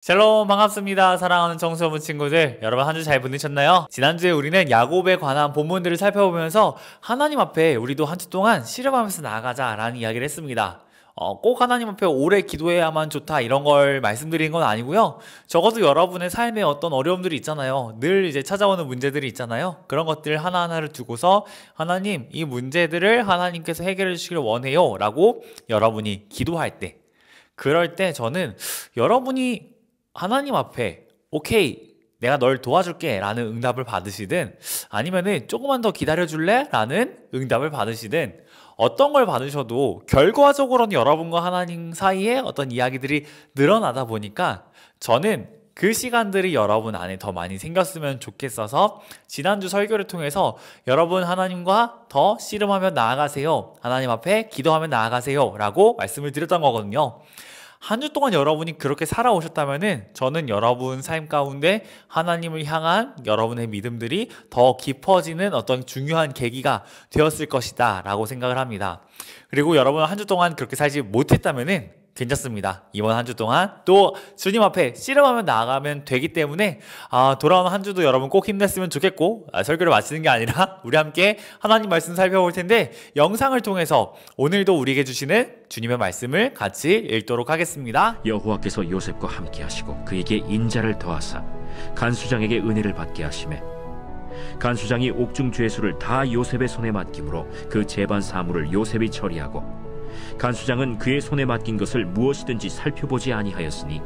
샬롬 반갑습니다. 사랑하는 청소년 친구들, 여러분 한 주 잘 보내셨나요? 지난주에 우리는 야곱에 관한 본문들을 살펴보면서 하나님 앞에 우리도 한 주 동안 씨름하면서 나아가자 라는 이야기를 했습니다. 꼭 하나님 앞에 오래 기도해야만 좋다 이런 걸 말씀드리는 건 아니고요. 적어도 여러분의 삶에 어떤 어려움들이 있잖아요. 늘 이제 찾아오는 문제들이 있잖아요. 그런 것들 하나하나를 두고서 하나님, 이 문제들을 하나님께서 해결해 주시길 원해요 라고 여러분이 기도할 때, 그럴 때 저는 여러분이 하나님 앞에 오케이 내가 널 도와줄게 라는 응답을 받으시든, 아니면은 조금만 더 기다려줄래? 라는 응답을 받으시든, 어떤 걸 받으셔도 결과적으로는 여러분과 하나님 사이에 어떤 이야기들이 늘어나다 보니까 저는 그 시간들이 여러분 안에 더 많이 생겼으면 좋겠어서 지난주 설교를 통해서 여러분 하나님과 더 씨름하며 나아가세요, 하나님 앞에 기도하며 나아가세요 라고 말씀을 드렸던 거거든요. 한 주 동안 여러분이 그렇게 살아오셨다면은 저는 여러분 삶 가운데 하나님을 향한 여러분의 믿음들이 더 깊어지는 어떤 중요한 계기가 되었을 것이다 라고 생각을 합니다. 그리고 여러분 한 주 동안 그렇게 살지 못했다면은 괜찮습니다. 이번 한 주 동안 또 주님 앞에 씨름하며 나아가면 되기 때문에 돌아오는 한 주도 여러분 꼭 힘냈으면 좋겠고, 설교를 마치는 게 아니라 우리 함께 하나님 말씀 살펴볼 텐데, 영상을 통해서 오늘도 우리에게 주시는 주님의 말씀을 같이 읽도록 하겠습니다. 여호와께서 요셉과 함께 하시고 그에게 인자를 더하사 간수장에게 은혜를 받게 하시매, 간수장이 옥중 죄수를 다 요셉의 손에 맡김으로 그 재반 사물을 요셉이 처리하고, 간수장은 그의 손에 맡긴 것을 무엇이든지 살펴보지 아니하였으니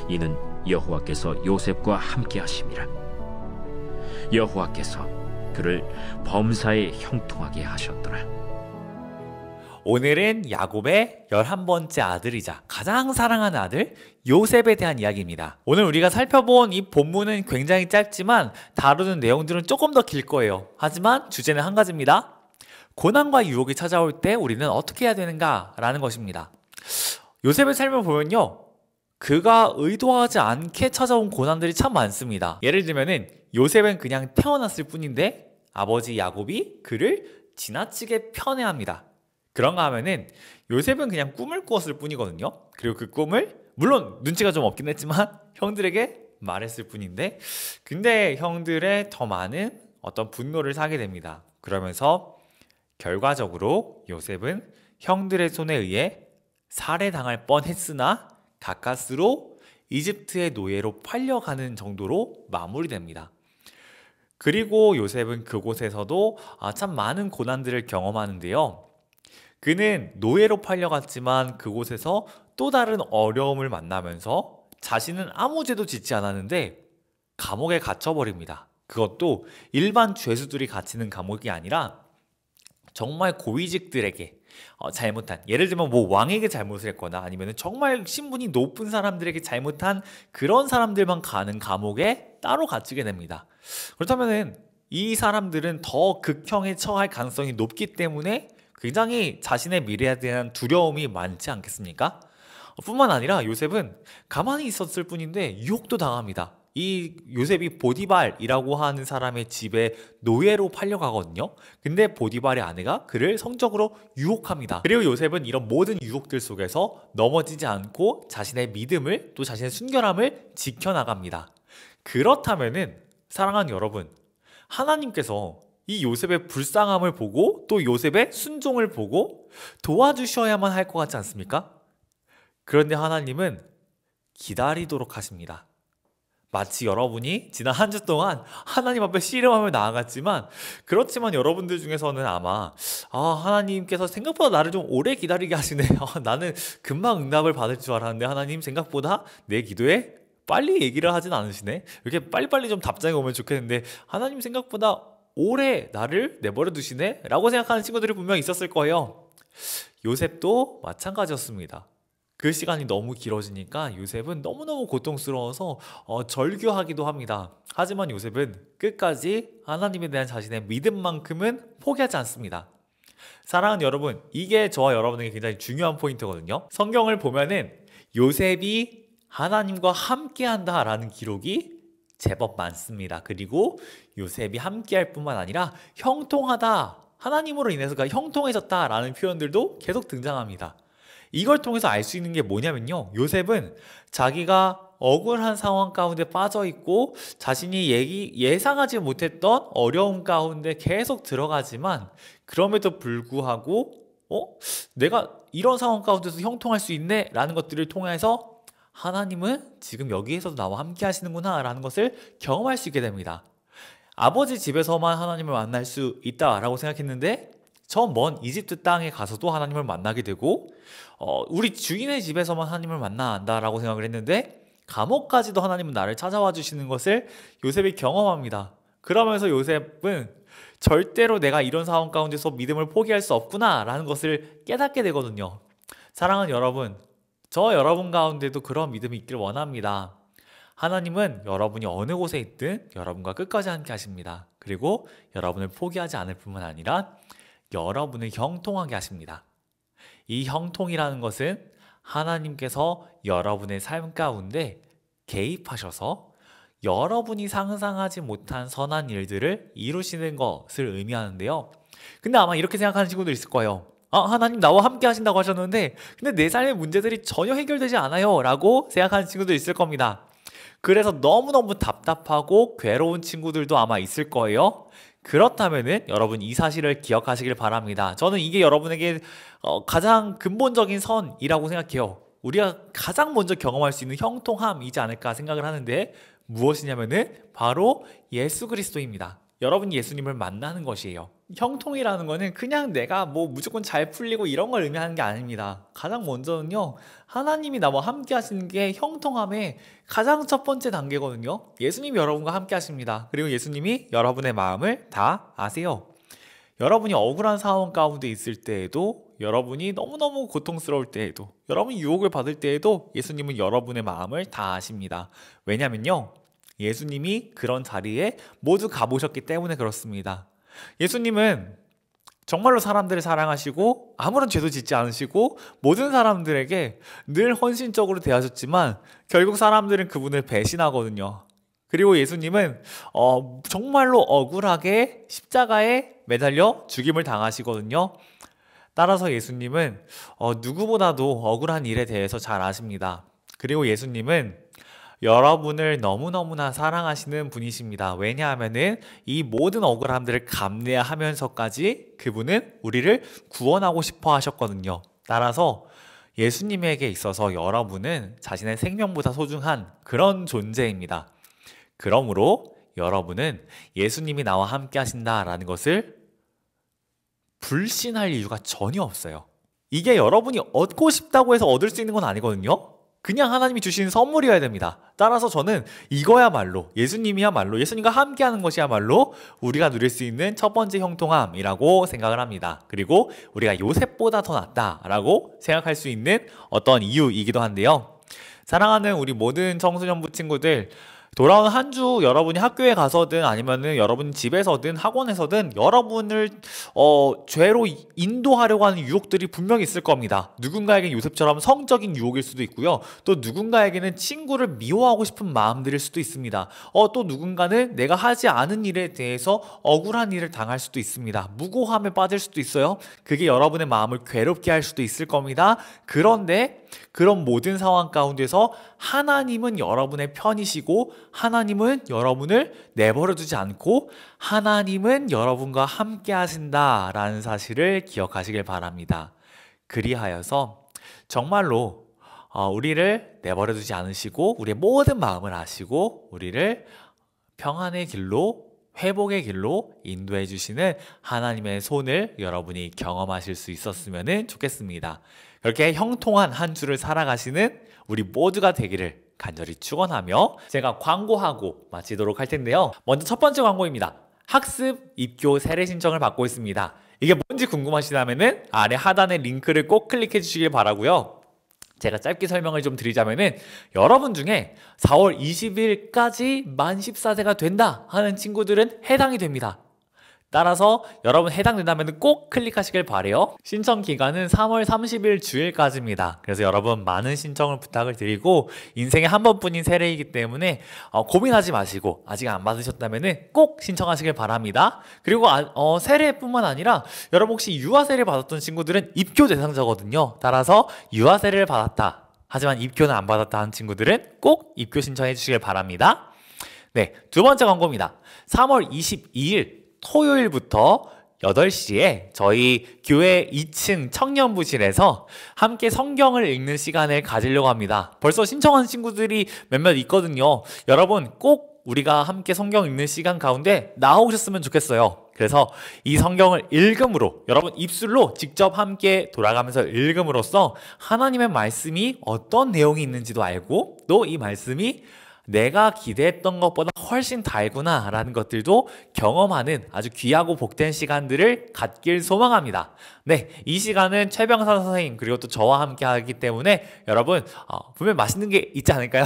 이는 여호와께서 요셉과 함께 하심이라. 여호와께서 그를 범사에 형통하게 하셨더라. 오늘은 야곱의 11번째 아들이자 가장 사랑하는 아들 요셉에 대한 이야기입니다. 오늘 우리가 살펴본 이 본문은 굉장히 짧지만 다루는 내용들은 조금 더 길 거예요. 하지만 주제는 한 가지입니다. 고난과 유혹이 찾아올 때 우리는 어떻게 해야 되는가 라는 것입니다. 요셉의 삶을 보면요, 그가 의도하지 않게 찾아온 고난들이 참 많습니다. 예를 들면은 요셉은 그냥 태어났을 뿐인데 아버지 야곱이 그를 지나치게 편애합니다. 그런가 하면은 요셉은 그냥 꿈을 꾸었을 뿐이거든요. 그리고 그 꿈을 물론 눈치가 좀 없긴 했지만 형들에게 말했을 뿐인데, 근데 형들의 더 많은 어떤 분노를 사게 됩니다. 그러면서 결과적으로 요셉은 형들의 손에 의해 살해당할 뻔했으나 가까스로 이집트의 노예로 팔려가는 정도로 마무리됩니다. 그리고 요셉은 그곳에서도 참 많은 고난들을 경험하는데요. 그는 노예로 팔려갔지만 그곳에서 또 다른 어려움을 만나면서 자신은 아무 죄도 짓지 않았는데 감옥에 갇혀버립니다. 그것도 일반 죄수들이 갇히는 감옥이 아니라 정말 고위직들에게 잘못한, 예를 들면 뭐 왕에게 잘못을 했거나 아니면 정말 신분이 높은 사람들에게 잘못한 그런 사람들만 가는 감옥에 따로 갇히게 됩니다. 그렇다면 이 사람들은 더 극형에 처할 가능성이 높기 때문에 굉장히 자신의 미래에 대한 두려움이 많지 않겠습니까? 뿐만 아니라 요셉은 가만히 있었을 뿐인데 유혹도 당합니다. 이 요셉이 보디발이라고 하는 사람의 집에 노예로 팔려가거든요. 근데 보디발의 아내가 그를 성적으로 유혹합니다. 그리고 요셉은 이런 모든 유혹들 속에서 넘어지지 않고 자신의 믿음을, 또 자신의 순결함을 지켜나갑니다. 그렇다면은 사랑하는 여러분, 하나님께서 이 요셉의 불쌍함을 보고 또 요셉의 순종을 보고 도와주셔야만 할 것 같지 않습니까? 그런데 하나님은 기다리도록 하십니다. 마치 여러분이 지난 한 주 동안 하나님 앞에 씨름하며 나아갔지만, 그렇지만 여러분들 중에서는 아마 하나님께서 생각보다 나를 좀 오래 기다리게 하시네. 나는 금방 응답을 받을 줄 알았는데 하나님 생각보다 내 기도에 빨리 얘기를 하진 않으시네. 이렇게 빨리빨리 좀 답장이 오면 좋겠는데 하나님 생각보다 오래 나를 내버려 두시네 라고 생각하는 친구들이 분명 있었을 거예요. 요셉도 마찬가지였습니다. 그 시간이 너무 길어지니까 요셉은 너무너무 고통스러워서 절규하기도 합니다. 하지만 요셉은 끝까지 하나님에 대한 자신의 믿음만큼은 포기하지 않습니다. 사랑하는 여러분, 이게 저와 여러분에게 굉장히 중요한 포인트거든요. 성경을 보면은 요셉이 하나님과 함께한다 라는 기록이 제법 많습니다. 그리고 요셉이 함께할 뿐만 아니라 형통하다, 하나님으로 인해서 형통해졌다 라는 표현들도 계속 등장합니다. 이걸 통해서 알 수 있는 게 뭐냐면요, 요셉은 자기가 억울한 상황 가운데 빠져 있고 자신이 예상하지 못했던 어려움 가운데 계속 들어가지만 그럼에도 불구하고 내가 이런 상황 가운데서 형통할 수 있네 라는 것들을 통해서 하나님은 지금 여기에서도 나와 함께 하시는구나 라는 것을 경험할 수 있게 됩니다. 아버지 집에서만 하나님을 만날 수 있다라고 생각했는데 저 먼 이집트 땅에 가서도 하나님을 만나게 되고 우리 주인의 집에서만 하나님을 만난다라고 생각을 했는데 감옥까지도 하나님은 나를 찾아와 주시는 것을 요셉이 경험합니다. 그러면서 요셉은 절대로 내가 이런 상황 가운데서 믿음을 포기할 수 없구나 라는 것을 깨닫게 되거든요. 사랑하는 여러분, 저 여러분 가운데도 그런 믿음이 있길 원합니다. 하나님은 여러분이 어느 곳에 있든 여러분과 끝까지 함께 하십니다. 그리고 여러분을 포기하지 않을 뿐만 아니라 여러분을 형통하게 하십니다. 이 형통이라는 것은 하나님께서 여러분의 삶 가운데 개입하셔서 여러분이 상상하지 못한 선한 일들을 이루시는 것을 의미하는데요. 근데 아마 이렇게 생각하는 친구들 있을 거예요. 하나님 나와 함께 하신다고 하셨는데 근데 내 삶의 문제들이 전혀 해결되지 않아요 라고 생각하는 친구들 있을 겁니다. 그래서 너무너무 답답하고 괴로운 친구들도 아마 있을 거예요. 그렇다면은 여러분 이 사실을 기억하시길 바랍니다. 저는 이게 여러분에게 가장 근본적인 선이라고 생각해요. 우리가 가장 먼저 경험할 수 있는 형통함이지 않을까 생각을 하는데 무엇이냐면은 바로 예수 그리스도입니다. 여러분이 예수님을 만나는 것이에요. 형통이라는 거는 그냥 내가 무조건 잘 풀리고 이런 걸 의미하는 게 아닙니다. 가장 먼저는요, 하나님이 나와 함께 하시는 게 형통함의 가장 첫 번째 단계거든요. 예수님이 여러분과 함께 하십니다. 그리고 예수님이 여러분의 마음을 다 아세요. 여러분이 억울한 상황 가운데 있을 때에도, 여러분이 너무너무 고통스러울 때에도, 여러분이 유혹을 받을 때에도 예수님은 여러분의 마음을 다 아십니다. 왜냐면요, 예수님이 그런 자리에 모두 가보셨기 때문에 그렇습니다. 예수님은 정말로 사람들을 사랑하시고 아무런 죄도 짓지 않으시고 모든 사람들에게 늘 헌신적으로 대하셨지만 결국 사람들은 그분을 배신하거든요. 그리고 예수님은 정말로 억울하게 십자가에 매달려 죽임을 당하시거든요. 따라서 예수님은 누구보다도 억울한 일에 대해서 잘 아십니다. 그리고 예수님은 여러분을 너무너무나 사랑하시는 분이십니다. 왜냐하면은 이 모든 억울함들을 감내하면서까지 그분은 우리를 구원하고 싶어 하셨거든요. 따라서 예수님에게 있어서 여러분은 자신의 생명보다 소중한 그런 존재입니다. 그러므로 여러분은 예수님이 나와 함께 하신다라는 것을 불신할 이유가 전혀 없어요. 이게 여러분이 얻고 싶다고 해서 얻을 수 있는 건 아니거든요. 그냥 하나님이 주신 선물이어야 됩니다. 따라서 저는 이거야말로 예수님과 함께하는 것이야말로 우리가 누릴 수 있는 첫 번째 형통함이라고 생각을 합니다. 그리고 우리가 요셉보다 더 낫다라고 생각할 수 있는 어떤 이유이기도 한데요. 사랑하는 우리 모든 청소년부 친구들, 돌아온 한 주 여러분이 학교에 가서든 아니면은 여러분 집에서든 학원에서든 여러분을 죄로 인도하려고 하는 유혹들이 분명히 있을 겁니다. 누군가에게는 요셉처럼 성적인 유혹일 수도 있고요. 또 누군가에게는 친구를 미워하고 싶은 마음들일 수도 있습니다. 또 누군가는 내가 하지 않은 일에 대해서 억울한 일을 당할 수도 있습니다. 무고함에 빠질 수도 있어요. 그게 여러분의 마음을 괴롭게 할 수도 있을 겁니다. 그런데 그런 모든 상황 가운데서 하나님은 여러분의 편이시고 하나님은 여러분을 내버려 두지 않고 하나님은 여러분과 함께 하신다라는 사실을 기억하시길 바랍니다. 그리하여서 정말로 우리를 내버려 두지 않으시고 우리의 모든 마음을 아시고 우리를 평안의 길로 회복의 길로 인도해 주시는 하나님의 손을 여러분이 경험하실 수 있었으면 좋겠습니다. 그렇게 형통한 한 주를 살아가시는 우리 모두가 되기를 간절히 축원하며 제가 광고하고 마치도록 할 텐데요. 먼저 첫 번째 광고입니다. 학습 입교 세례 신청을 받고 있습니다. 이게 뭔지 궁금하시다면은 아래 하단의 링크를 꼭 클릭해 주시길 바라고요. 제가 짧게 설명을 좀 드리자면은 여러분 중에 4월 20일까지 만 14세가 된다 하는 친구들은 해당이 됩니다. 따라서 여러분 해당된다면 꼭 클릭하시길 바래요. 신청 기간은 3월 30일 주일까지입니다. 그래서 여러분 많은 신청을 부탁을 드리고 인생에 한 번뿐인 세례이기 때문에 고민하지 마시고 아직 안 받으셨다면 꼭 신청하시길 바랍니다. 그리고 세례뿐만 아니라 여러분 혹시 유아 세례 받았던 친구들은 입교 대상자거든요. 따라서 유아 세례를 받았다 하지만 입교는 안 받았다 하는 친구들은 꼭 입교 신청해 주시길 바랍니다. 네, 두 번째 광고입니다. 3월 22일 토요일부터 8시에 저희 교회 2층 청년부실에서 함께 성경을 읽는 시간을 가지려고 합니다. 벌써 신청한 친구들이 몇몇 있거든요. 여러분 꼭 우리가 함께 성경 읽는 시간 가운데 나오셨으면 좋겠어요. 그래서 이 성경을 읽음으로, 여러분 입술로 직접 함께 돌아가면서 읽음으로써 하나님의 말씀이 어떤 내용이 있는지도 알고, 또 이 말씀이 내가 기대했던 것보다 훨씬 달구나 라는 것들도 경험하는 아주 귀하고 복된 시간들을 갖길 소망합니다. 네, 이 시간은 최병선 선생님 그리고 또 저와 함께 하기 때문에 여러분 분명 맛있는 게 있지 않을까요?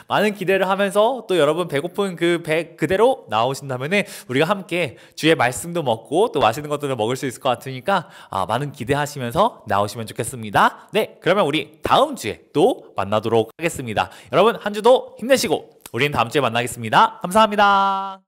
많은 기대를 하면서 또 여러분 배고픈 그 배 그대로 나오신다면 우리가 함께 주의 말씀도 먹고 또 맛있는 것들을 먹을 수 있을 것 같으니까 많은 기대하시면서 나오시면 좋겠습니다. 네, 그러면 우리 다음 주에 또 만나도록 하겠습니다. 여러분 한 주도 힘내시고 우리는 다음 주에 만나겠습니다. 감사합니다.